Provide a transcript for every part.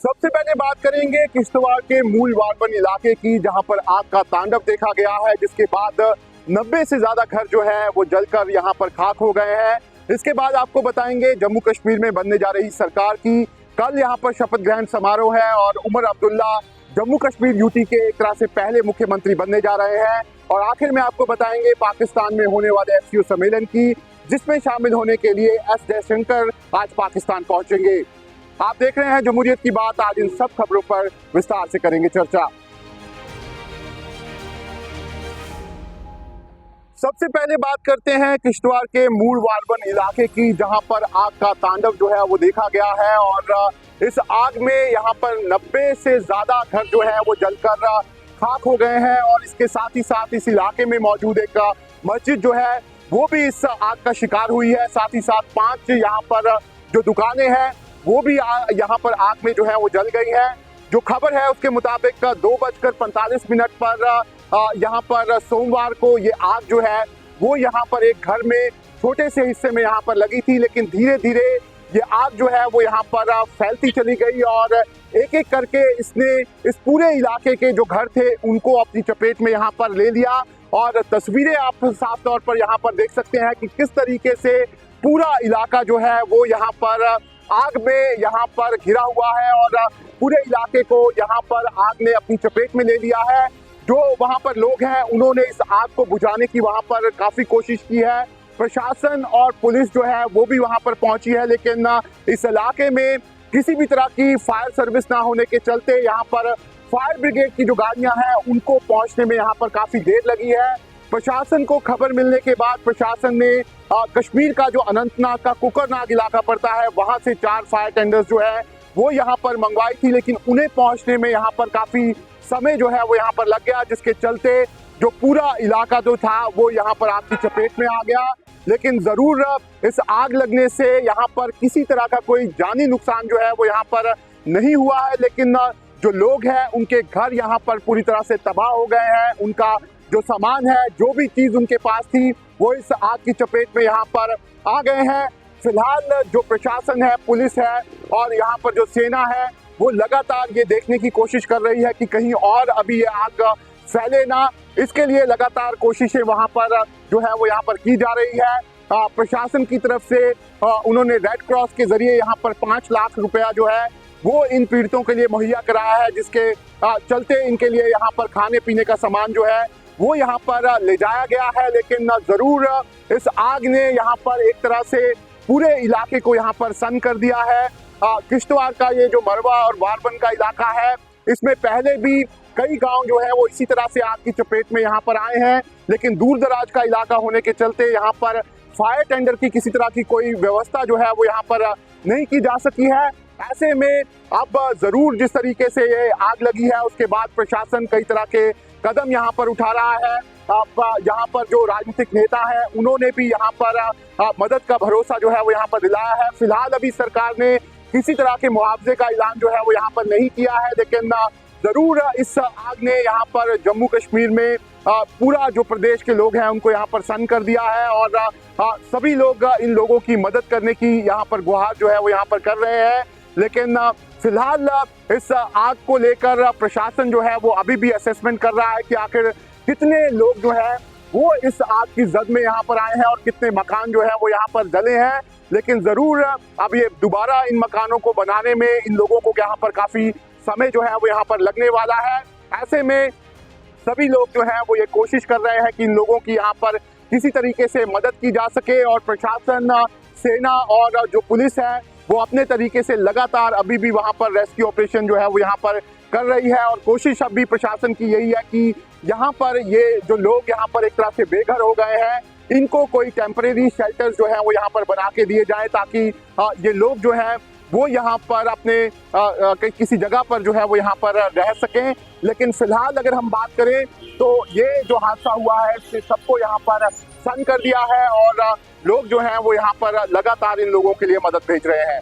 सबसे पहले बात करेंगे किश्तवाड़ के मूल वारबन इलाके की, जहां पर आग का तांडव देखा गया है, जिसके बाद 90 से ज्यादा घर जो है वो जलकर यहां पर खाक हो गए हैं। इसके बाद आपको बताएंगे जम्मू कश्मीर में बनने जा रही सरकार की कल यहां पर शपथ ग्रहण समारोह है और उमर अब्दुल्ला जम्मू कश्मीर यूटी के एक तरह से पहले मुख्यमंत्री बनने जा रहे हैं। और आखिर में आपको बताएंगे पाकिस्तान में होने वाले एससीओ सम्मेलन की, जिसमें शामिल होने के लिए एस जयशंकर आज पाकिस्तान पहुंचेंगे। आप देख रहे हैं जमहूरियत की बात। आज इन सब खबरों पर विस्तार से करेंगे चर्चा। सबसे पहले बात करते हैं किश्तवाड़ के मूल वारबन इलाके की, जहां पर आग का तांडव जो है वो देखा गया है और इस आग में यहां पर 90 से ज्यादा घर जो है वो जलकर खाक हो गए हैं। और इसके साथ ही साथ इस इलाके में मौजूद एक मस्जिद जो है वो भी इस आग का शिकार हुई है। साथ ही साथ 5 यहाँ पर जो दुकानें हैं वो भी यहाँ पर आग में जो है वो जल गई है। जो खबर है उसके मुताबिक 2:45 पर यहाँ पर सोमवार को ये आग जो है वो यहाँ पर एक घर में छोटे से हिस्से में यहाँ पर लगी थी, लेकिन धीरे धीरे ये आग जो है वो यहाँ पर फैलती चली गई और एक एक करके इसने इस पूरे इलाके के जो घर थे उनको अपनी चपेट में यहाँ पर ले लिया। और तस्वीरें आप साफ तौर पर यहाँ पर देख सकते हैं कि किस तरीके से पूरा इलाका जो है वो यहाँ पर आग में यहाँ पर घिरा हुआ है और पूरे इलाके को यहाँ पर आग ने अपनी चपेट में ले लिया है। जो वहाँ पर लोग हैं उन्होंने इस आग को बुझाने की वहाँ पर काफी कोशिश की है। प्रशासन और पुलिस जो है वो भी वहाँ पर पहुंची है, लेकिन इस इलाके में किसी भी तरह की फायर सर्विस ना होने के चलते यहाँ पर फायर ब्रिगेड की जो गाड़ियां हैं उनको पहुंचने में यहाँ पर काफी देर लगी है। प्रशासन को खबर मिलने के बाद प्रशासन ने कश्मीर का जो अनंतनाग का कुकरनाग इलाका पड़ता है वहां से 4 फायर टेंडर्स जो है वो यहाँ पर मंगवाई थी, लेकिन उन्हें पहुंचने में यहाँ पर काफी समय जो है वो यहाँ पर लग गया, जिसके चलते जो पूरा इलाका जो था वो यहाँ पर आग की चपेट में आ गया। लेकिन जरूर इस आग लगने से यहाँ पर किसी तरह का कोई जानी नुकसान जो है वो यहाँ पर नहीं हुआ है, लेकिन जो लोग हैं उनके घर यहाँ पर पूरी तरह से तबाह हो गए हैं। उनका जो सामान है, जो भी चीज उनके पास थी, वो इस आग की चपेट में यहाँ पर आ गए हैं। फिलहाल जो प्रशासन है, पुलिस है और यहाँ पर जो सेना है वो लगातार ये देखने की कोशिश कर रही है कि कहीं और अभी ये आग फैले ना। इसके लिए लगातार कोशिशें वहाँ पर जो है वो यहाँ पर की जा रही है। प्रशासन की तरफ से उन्होंने रेड क्रॉस के जरिए यहाँ पर 5 लाख रुपया जो है वो इन पीड़ितों के लिए मुहैया कराया है, जिसके चलते इनके लिए यहाँ पर खाने पीने का सामान जो है वो यहाँ पर ले जाया गया है। लेकिन जरूर इस आग ने यहाँ पर एक तरह से पूरे इलाके को यहाँ पर सन कर दिया है। किश्तवाड़ का ये जो मरवा और वारबन का इलाका है, इसमें पहले भी कई गांव जो है वो इसी तरह से आग की चपेट में यहाँ पर आए हैं, लेकिन दूर दराज का इलाका होने के चलते यहाँ पर फायर टेंडर की किसी तरह की कोई व्यवस्था जो है वो यहाँ पर नहीं की जा सकी है। ऐसे में अब जरूर जिस तरीके से ये आग लगी है उसके बाद प्रशासन कई तरह के कदम यहाँ पर उठा रहा है। अब यहाँ पर जो राजनीतिक नेता है उन्होंने भी यहाँ पर मदद का भरोसा जो है वो यहाँ पर दिलाया है। फिलहाल अभी सरकार ने किसी तरह के मुआवजे का ऐलान जो है वो यहाँ पर नहीं किया है, लेकिन जरूर इस आग ने यहाँ पर जम्मू कश्मीर में पूरा जो प्रदेश के लोग हैं उनको यहाँ पर सन कर दिया है और सभी लोग इन लोगों की मदद करने की यहाँ पर गुहार जो है वो यहाँ पर कर रहे हैं। लेकिन फिलहाल इस आग को लेकर प्रशासन जो है वो अभी भी असेसमेंट कर रहा है कि आखिर कितने लोग जो है वो इस आग की जद में यहाँ पर आए हैं और कितने मकान जो है वो यहाँ पर जले हैं। लेकिन जरूर अब ये दोबारा इन मकानों को बनाने में इन लोगों को यहाँ पर काफी समय जो है वो यहाँ पर लगने वाला है। ऐसे में सभी लोग जो है वो ये कोशिश कर रहे हैं कि इन लोगों की यहाँ पर किसी तरीके से मदद की जा सके और प्रशासन, सेना और जो पुलिस है वो अपने तरीके से लगातार अभी भी वहाँ पर रेस्क्यू ऑपरेशन जो है वो यहाँ पर कर रही है। और कोशिश अभी प्रशासन की यही है कि यहाँ पर ये जो लोग यहाँ पर एक तरह से बेघर हो गए हैं इनको कोई टेम्परेरी शेल्टर्स जो है वो यहाँ पर बना के दिए जाए, ताकि ये लोग जो है वो यहाँ पर अपने किसी जगह पर जो है वो यहाँ पर रह सकें। लेकिन फिलहाल अगर हम बात करें तो ये जो हादसा हुआ है इससे सबको यहाँ पर सन कर दिया है और लोग जो हैं वो यहाँ पर लगातार इन लोगों के लिए मदद भेज रहे हैं।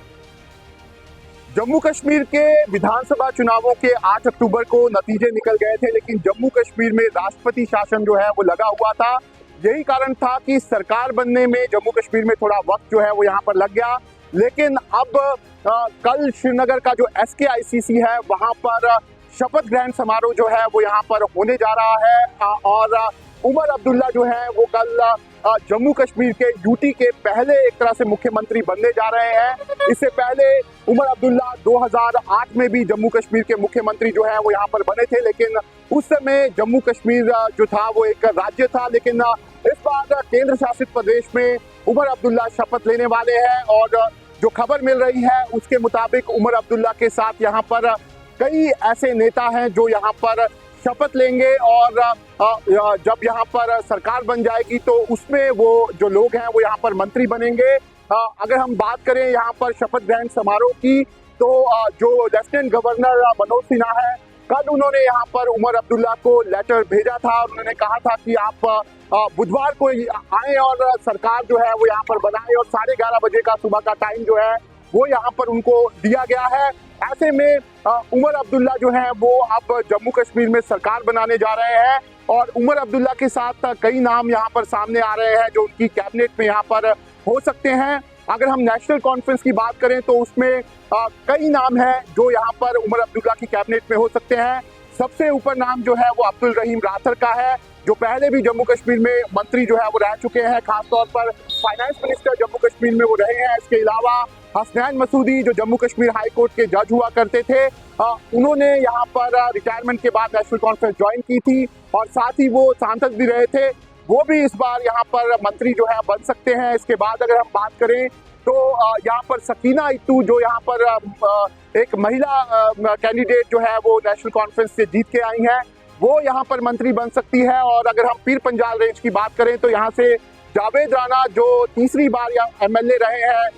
जम्मू कश्मीर के विधानसभा चुनावों के 8 अक्टूबर को नतीजे निकल गए थे, लेकिन जम्मू कश्मीर में राष्ट्रपति शासन जो है वो लगा हुआ था। यही कारण था कि सरकार बनने में जम्मू कश्मीर में थोड़ा वक्त जो है वो यहाँ पर लग गया। लेकिन अब कल श्रीनगर का जो SKICC है वहां पर शपथ ग्रहण समारोह जो है वो यहाँ पर होने जा रहा है और उमर अब्दुल्ला जो है वो कल जम्मू कश्मीर के यूटी के पहले एक तरह से मुख्यमंत्री बनने जा रहे हैं। इससे पहले उमर अब्दुल्ला 2008 में भी जम्मू कश्मीर के मुख्यमंत्री जो है वो यहाँ पर बने थे, लेकिन उस समय जम्मू कश्मीर जो था वो एक राज्य था। लेकिन इस बार केंद्र शासित प्रदेश में उमर अब्दुल्ला शपथ लेने वाले हैं और जो खबर मिल रही है उसके मुताबिक उमर अब्दुल्ला के साथ यहाँ पर कई ऐसे नेता हैं जो यहाँ पर शपथ लेंगे और जब यहाँ पर सरकार बन जाएगी तो उसमें वो जो लोग हैं वो यहाँ पर मंत्री बनेंगे। अगर हम बात करें यहाँ पर शपथ ग्रहण समारोह की तो जो लेफ्टिनेंट गवर्नर मनोज सिन्हा है, कल उन्होंने यहाँ पर उमर अब्दुल्ला को लेटर भेजा था और उन्होंने कहा था कि आप बुधवार को आए और सरकार जो है वो यहाँ पर बनाए और 11:30 बजे का सुबह का टाइम जो है वो यहाँ पर उनको दिया गया है। ऐसे में उमर अब्दुल्ला जो है वो अब जम्मू कश्मीर में सरकार बनाने जा रहे हैं और उमर अब्दुल्ला के साथ कई नाम यहाँ पर सामने आ रहे हैं जो उनकी कैबिनेट में यहाँ पर हो सकते हैं। अगर हम नेशनल कॉन्फ्रेंस की बात करें तो उसमें कई नाम हैं जो यहाँ पर उमर अब्दुल्ला की कैबिनेट में हो सकते हैं। सबसे ऊपर नाम जो है वो अब्दुल रहीम राथर का है, जो पहले भी जम्मू कश्मीर में मंत्री जो है वो रह चुके हैं, खासतौर पर फाइनेंस मिनिस्टर जम्मू कश्मीर में वो रहे हैं। इसके अलावा हसनैन मसूदी जो जम्मू कश्मीर हाई कोर्ट के जज हुआ करते थे, उन्होंने यहाँ पर रिटायरमेंट के बाद नेशनल कॉन्फ्रेंस ज्वाइन की थी और साथ ही वो सांसद भी रहे थे, वो भी इस बार यहाँ पर मंत्री जो है बन सकते हैं। इसके बाद अगर हम बात करें तो यहाँ पर सकीना इत्तू जो यहाँ पर एक महिला कैंडिडेट जो है वो नेशनल कॉन्फ्रेंस से जीत के आई हैं, वो यहाँ पर मंत्री बन सकती है। और अगर हम पीर पंजाल रेंज की बात करें तो यहाँ से जावेद राणा जो तीसरी बार MLA रहे हैं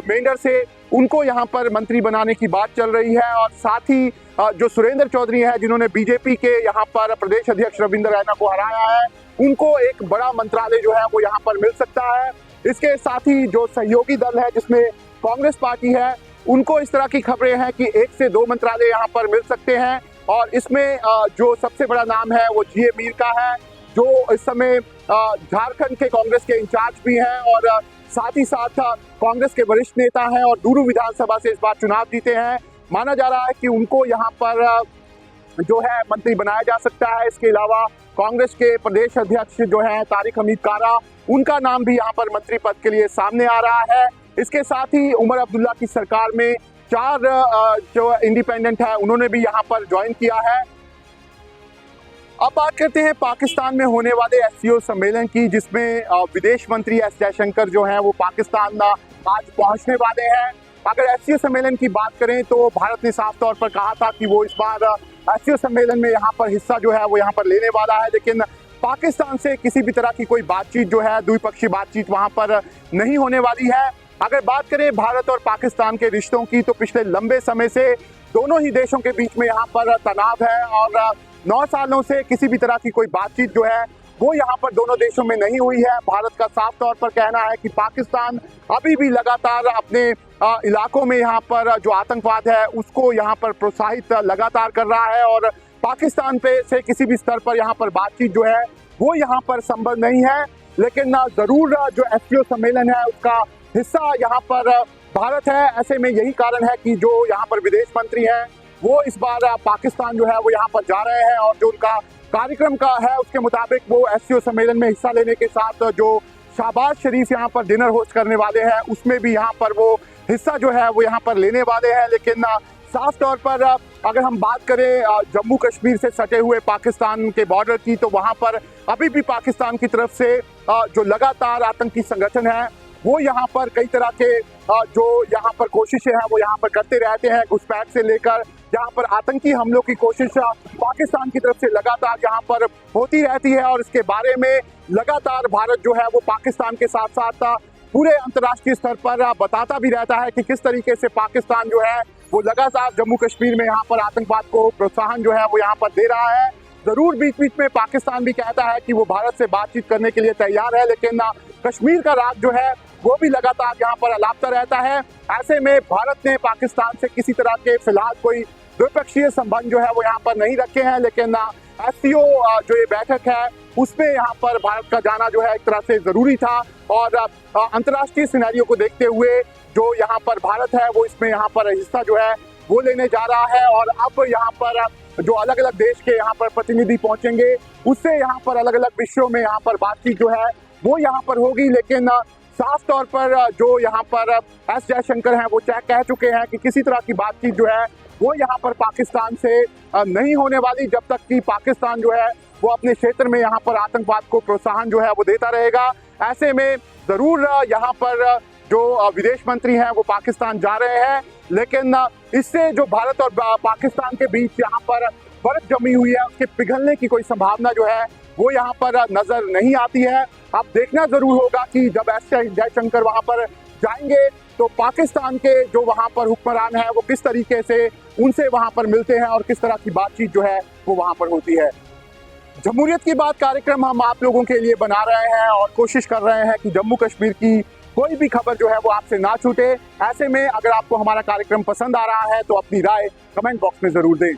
मेंढर से, उनको यहाँ पर मंत्री बनाने की बात चल रही है। और साथ ही जो सुरेंद्र चौधरी हैं जिन्होंने बीजेपी के यहाँ पर प्रदेश अध्यक्ष रविंद्र रैना को हराया है, उनको एक बड़ा मंत्रालय जो है वो यहाँ पर मिल सकता है। इसके साथ ही जो सहयोगी दल है जिसमें कांग्रेस पार्टी है, उनको इस तरह की खबरें हैं कि 1 से 2 मंत्रालय यहाँ पर मिल सकते हैं। और इसमें जो सबसे बड़ा नाम है वो GA मीर का है, जो इस समय झारखंड के कांग्रेस के इंचार्ज भी हैं और साथ ही साथ कांग्रेस के वरिष्ठ नेता हैं और डूरू विधानसभा से इस बार चुनाव जीते हैं। माना जा रहा है कि उनको यहाँ पर जो है मंत्री बनाया जा सकता है। इसके अलावा कांग्रेस के प्रदेश अध्यक्ष जो है तारिक हमीद कारा, उनका नाम भी यहाँ पर मंत्री पद के लिए सामने आ रहा है। इसके साथ ही उमर अब्दुल्ला की सरकार में 4 जो इंडिपेंडेंट है उन्होंने भी यहाँ पर ज्वाइन किया है। अब बात करते हैं पाकिस्तान में होने वाले SCO सम्मेलन की, जिसमें विदेश मंत्री S जयशंकर जो हैं वो पाकिस्तान आज पहुंचने वाले हैं। अगर SCO सम्मेलन की बात करें तो भारत ने साफ तौर पर कहा था कि वो इस बार SCO सम्मेलन में यहाँ पर हिस्सा जो है वो यहाँ पर लेने वाला है, लेकिन पाकिस्तान से किसी भी तरह की कोई बातचीत जो है, द्विपक्षीय बातचीत वहाँ पर नहीं होने वाली है। अगर बात करें भारत और पाकिस्तान के रिश्तों की तो पिछले लंबे समय से दोनों ही देशों के बीच में यहाँ पर तनाव है और 9 सालों से किसी भी तरह की कोई बातचीत जो है वो यहाँ पर दोनों देशों में नहीं हुई है। भारत का साफ तौर पर कहना है कि पाकिस्तान अभी भी लगातार अपने इलाकों में यहाँ पर जो आतंकवाद है उसको यहाँ पर प्रोत्साहित लगातार कर रहा है और पाकिस्तान पे से किसी भी स्तर पर यहाँ पर बातचीत जो है वो यहाँ पर संभव नहीं है। लेकिन ज़रूर जो SCO सम्मेलन है उसका हिस्सा यहाँ पर भारत है। ऐसे में यही कारण है कि जो यहाँ पर विदेश मंत्री हैं वो इस बार पाकिस्तान जो है वो यहाँ पर जा रहे हैं और जो उनका कार्यक्रम का है उसके मुताबिक वो SCO सम्मेलन में हिस्सा लेने के साथ जो शहबाज शरीफ यहाँ पर डिनर होस्ट करने वाले हैं उसमें भी यहाँ पर वो हिस्सा जो है वो यहाँ पर लेने वाले हैं। लेकिन साफ तौर पर अगर हम बात करें जम्मू कश्मीर से सटे हुए पाकिस्तान के बॉर्डर की तो वहाँ पर अभी भी पाकिस्तान की तरफ से जो लगातार आतंकी संगठन है वो यहाँ पर कई तरह के जो यहाँ पर कोशिशें हैं वो यहाँ पर करते रहते हैं। घुसपैठ से लेकर यहाँ पर आतंकी हमलों की कोशिश पाकिस्तान की तरफ से लगातार यहाँ पर होती रहती है और इसके बारे में लगातार भारत जो है वो पाकिस्तान के साथ साथ पूरे अंतर्राष्ट्रीय स्तर पर बताता भी रहता है कि किस तरीके से पाकिस्तान जो है वो लगातार जम्मू कश्मीर में यहाँ पर आतंकवाद को प्रोत्साहन जो है वो यहाँ पर दे रहा है। जरूर बीच बीच में पाकिस्तान भी कहता है कि वो भारत से बातचीत करने के लिए तैयार है, लेकिन कश्मीर का राज जो है वो भी लगातार यहाँ पर अलापता रहता है। ऐसे में भारत ने पाकिस्तान से किसी तरह के फिलहाल कोई द्विपक्षीय संबंध जो है वो यहाँ पर नहीं रखे हैं, लेकिन SCO जो ये बैठक है उसमें यहाँ पर भारत का जाना जो है एक तरह से जरूरी था। और अंतर्राष्ट्रीय सिनेरियो को देखते हुए जो यहाँ पर भारत है वो इसमें यहाँ पर हिस्सा जो है वो लेने जा रहा है। और अब यहाँ पर जो अलग अलग देश के यहाँ पर प्रतिनिधि पहुंचेंगे उससे यहाँ पर अलग अलग विषयों में यहाँ पर बातचीत जो है वो यहाँ पर होगी। लेकिन साफ तौर पर जो यहाँ पर एस जयशंकर हैं वो कह चुके हैं कि किसी तरह की बातचीत जो है वो यहाँ पर पाकिस्तान से नहीं होने वाली जब तक कि पाकिस्तान जो है वो अपने क्षेत्र में यहाँ पर आतंकवाद को प्रोत्साहन जो है वो देता रहेगा। ऐसे में जरूर यहाँ पर जो विदेश मंत्री हैं वो पाकिस्तान जा रहे हैं, लेकिन इससे जो भारत और पाकिस्तान के बीच यहाँ पर बर्फ जमी हुई है उसके पिघलने की कोई संभावना जो है वो यहाँ पर नजर नहीं आती है। अब देखना जरूर होगा कि जब एस जयशंकर वहाँ पर जाएंगे तो पाकिस्तान के जो वहाँ पर हुक्मरान है वो किस तरीके से उनसे वहाँ पर मिलते हैं और किस तरह की बातचीत जो है वो वहाँ पर होती है। जमहूरियत की बात कार्यक्रम हम आप लोगों के लिए बना रहे हैं और कोशिश कर रहे हैं कि जम्मू कश्मीर की कोई भी खबर जो है वो आपसे ना छूटे। ऐसे में अगर आपको हमारा कार्यक्रम पसंद आ रहा है तो अपनी राय कमेंट बॉक्स में जरूर दें।